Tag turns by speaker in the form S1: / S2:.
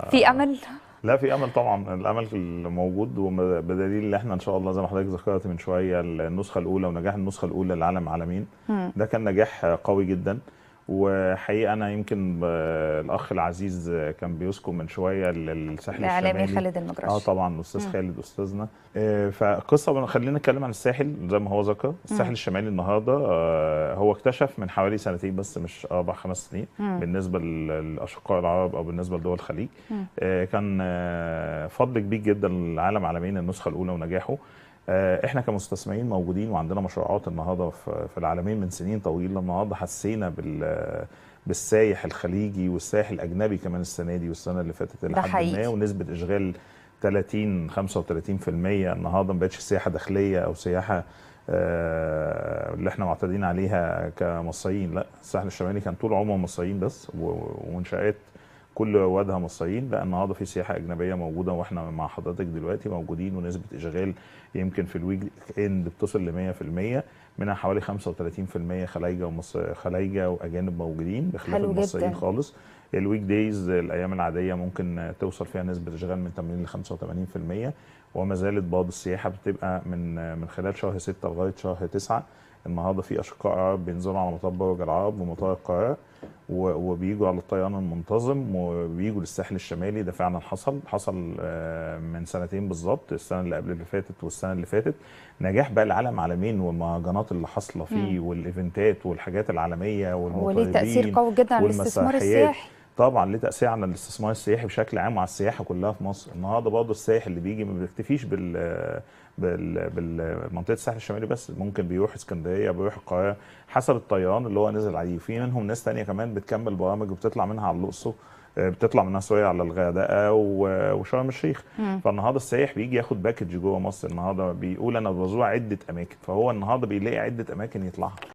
S1: في امل؟
S2: لا في امل طبعا، الامل موجود، وبدليل ان احنا ان شاء الله زي ما حضرتك ذكرت من شويه النسخه الاولى ونجاح النسخه الاولى للعالم عالمين. ده كان نجاح قوي جدا. وحقيقه انا يمكن الاخ العزيز كان بيذكر من شويه الساحل
S1: الاعلامي
S2: الشمالي.
S1: خالد المجرشي.
S2: طبعا الاستاذ خالد استاذنا. فقصه خلينا نتكلم عن الساحل زي ما هو ذكر. الساحل الشمالي النهارده هو اكتشف من حوالي سنتين بس، مش 4 5 سنين بالنسبه للاشقاء العرب او بالنسبه لدول الخليج. كان فضل كبير جدا للعالم عالمين النسخه الاولى ونجاحه. احنا كمستثمرين موجودين وعندنا مشروعات النهارده في العالمين من سنين طويله. النهارده حسينا بالسايح الخليجي والسايح الاجنبي كمان السنه دي والسنه اللي فاتت الى حد ما، ونسبه اشغال 30 35%. النهارده ما بقتش سياحه داخليه او سياحه اللي احنا معتادين عليها كمصريين. لا، الساحل الشمالي كان طول عمره مصريين بس، ومنشآت كل روادها مصريين. لا، النهارده في سياحه اجنبيه موجوده، واحنا مع حضرتك دلوقتي موجودين، ونسبه اشغال يمكن في الويك اند بتصل ل 100%، منها حوالي 35% خلايجه واجانب موجودين بخلاف المصريين خالص. الويك دايز الايام العاديه ممكن توصل فيها نسبه اشغال من 80 ل 85%، وما زالت بعض السياحه بتبقى من خلال شهر 6 لغايه شهر 9. النهارده في اشقاء عرب بينزلوا على مطار برج العرب ومطار القاهره، وبيجوا على الطيران المنتظم وبيجوا للساحل الشمالي. ده فعلا حصل من سنتين بالظبط، السنه اللي قبل اللي فاتت والسنه اللي فاتت. نجاح بقى العالم عالمين والمهرجانات اللي حاصله فيه والايفنتات والحاجات العالميه والمطربين،
S1: وليه تاثير قوي جدا على الاستثمار السياحي.
S2: طبعا ليه تاثير على الاستثمار السياحي بشكل عام وعلى السياحه كلها في مصر. النهارده برضه السائح اللي بيجي ما بيكتفيش بالمنطقه الساحل الشمالي بس، ممكن بيروح اسكندريه، بيروح القاهره حسب الطيران اللي هو نزل عليه. في منهم ناس تانية كمان بتكمل برامج وبتطلع منها على الاقصر، بتطلع منها سوريا على الغردقه وشرم الشيخ. فالنهارده السائح بيجي ياخد باكج جوه مصر. النهارده بيقول انا بزور عده اماكن، فهو النهارده بيلاقي عده اماكن يطلعها.